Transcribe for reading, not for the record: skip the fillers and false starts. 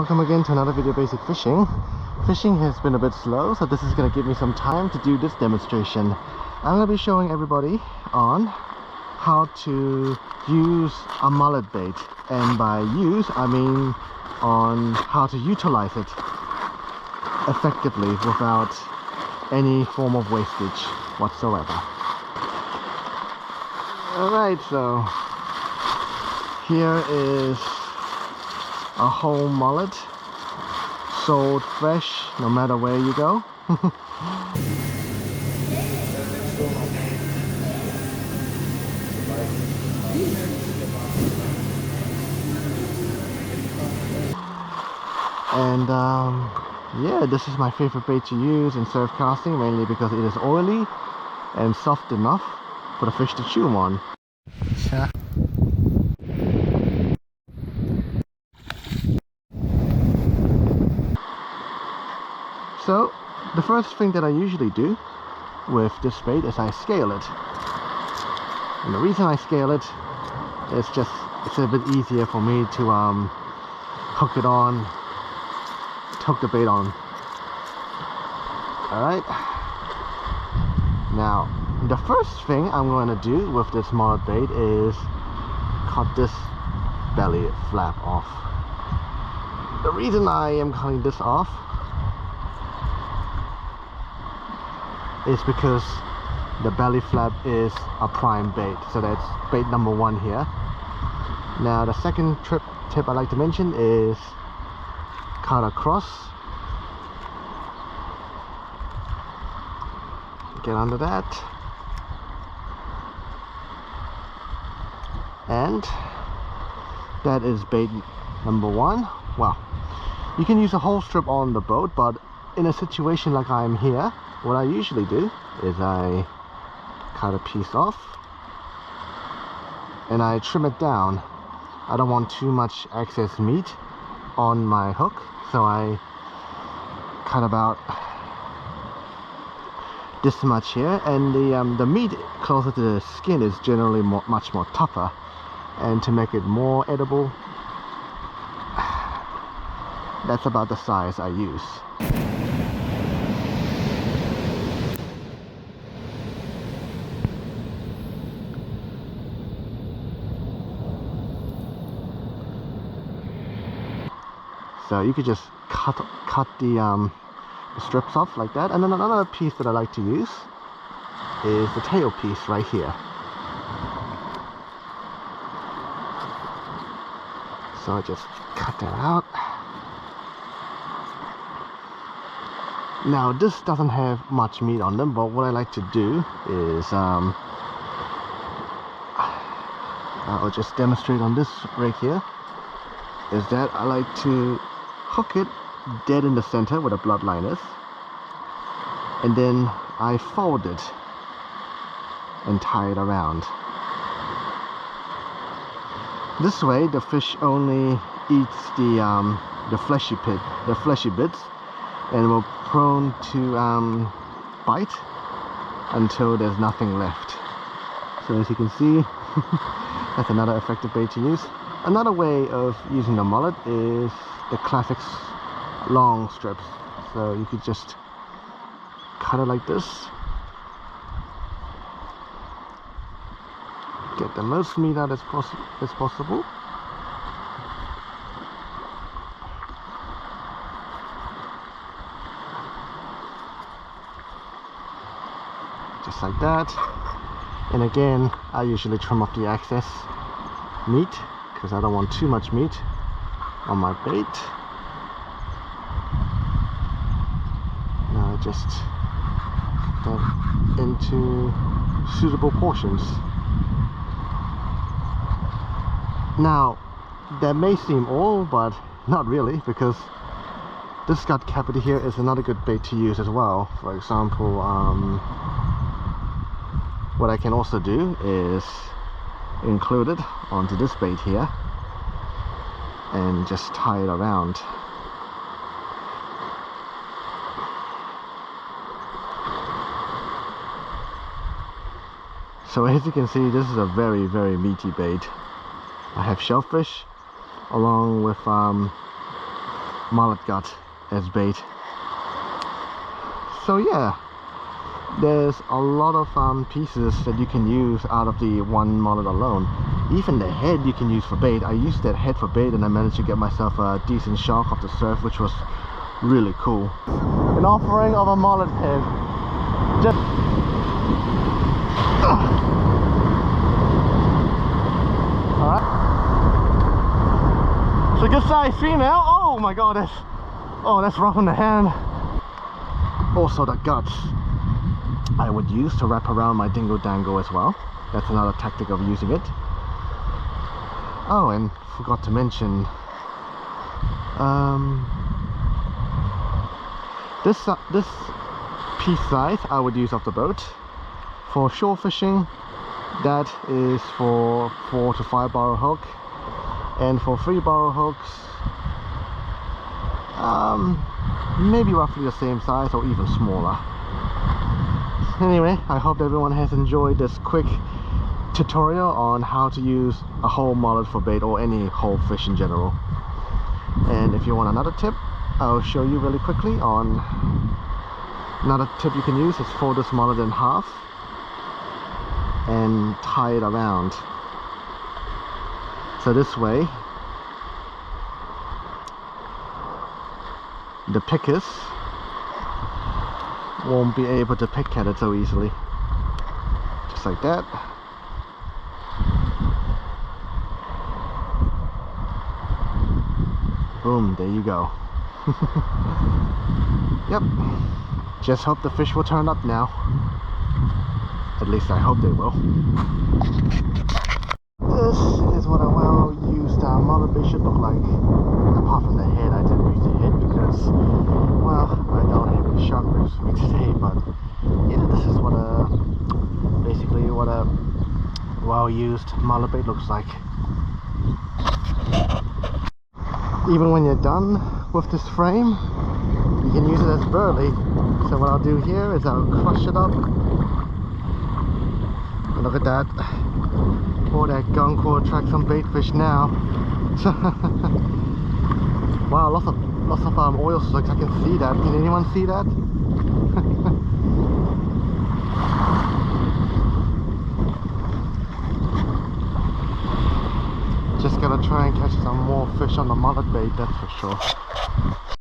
welcome again to another video basic fishing. Fishing has been a bit slow, so this is going to give me some time to do this demonstration. I'm going to be showing everybody on how to use a mullet bait, and by use I mean on how to utilize it effectively without any form of wastage whatsoever. Alright, so here is a whole mullet, sold fresh no matter where you go. And yeah, this is my favorite bait to use in surf casting, mainly because it is oily and soft enough for the fish to chew on. So the first thing that I usually do with this bait is I scale it. And the reason I scale it is just it's a bit easier for me to hook it on, hook the bait on. Alright. Now the first thing I'm going to do with this mullet bait is cut this belly flap off. The reason I am cutting this off is because the belly flap is a prime bait, so that's bait number one here. Now the second tip I like to mention is cut across, get under that, and that is bait number one. Well, you can use a whole strip on the boat, but in a situation like I am here, what I usually do is I cut a piece off and I trim it down. I don't want too much excess meat on my hook, so I cut about this much here, and the meat closer to the skin is generally much more tougher, and to make it more edible, that's about the size I use. So you could just cut the strips off like that. And then another piece that I like to use is the tail piece right here. So I just cut that out. Now this doesn't have much meat on them, but what I like to do is I'll just demonstrate on this rig here, is that I like to hook it dead in the center where the bloodline is, and then I fold it and tie it around. This way the fish only eats the fleshy bits, and will prone to bite until there's nothing left. So as you can see, that's another effective bait to use. Another way of using the mullet is the classic long strips. So you could just cut it like this, get the most meat out as possible. Just like that. And again, I usually trim off the excess meat because I don't want too much meat on my bait. Now just cut that into suitable portions. Now that may seem all, but not really, because this gut cavity here is another good bait to use as well. For example, what I can also do is include it onto this bait here and just tie it around. So as you can see, this is a very, very meaty bait. I have shellfish along with mullet gut as bait. So yeah, there's a lot of pieces that you can use out of the one mullet alone. Even the head you can use for bait. I used that head for bait and I managed to get myself a decent shark off the surf, which was really cool. An offering of a mullet head. Just alright. It's a good size female. Oh my god, that's rough in the hand. Also the guts I would use to wrap around my dingo dango as well. That's another tactic of using it. Oh, and forgot to mention this piece size I would use off the boat. For shore fishing, that is for 4 to 5 barrel hook, and for 3 barrel hooks, maybe roughly the same size or even smaller. Anyway, I hope everyone has enjoyed this quick tutorial on how to use a whole mullet for bait, or any whole fish in general. And if you want another tip, I'll show you really quickly on another tip you can use. Is fold this mullet in half and tie it around, so this way the pickers won't be able to pick at it so easily. Just like that. Boom, there you go. Yep, just hope the fish will turn up now. At least I hope they will. This is what a well-used mullet bait should look like. Apart from the head, I didn't use the head because, well, I don't have any shark grips for me today. But yeah, this is what basically what a well-used mullet bait looks like. Even when you're done with this frame, you can use it as burly. So what I'll do here is I'll crush it up. And look at that. Oh, that gunk will attract some bait fish now. Wow, lots of oil slicks. I can see that. Can anyone see that? Just gonna try and catch some more fish on the mullet bait, that's for sure.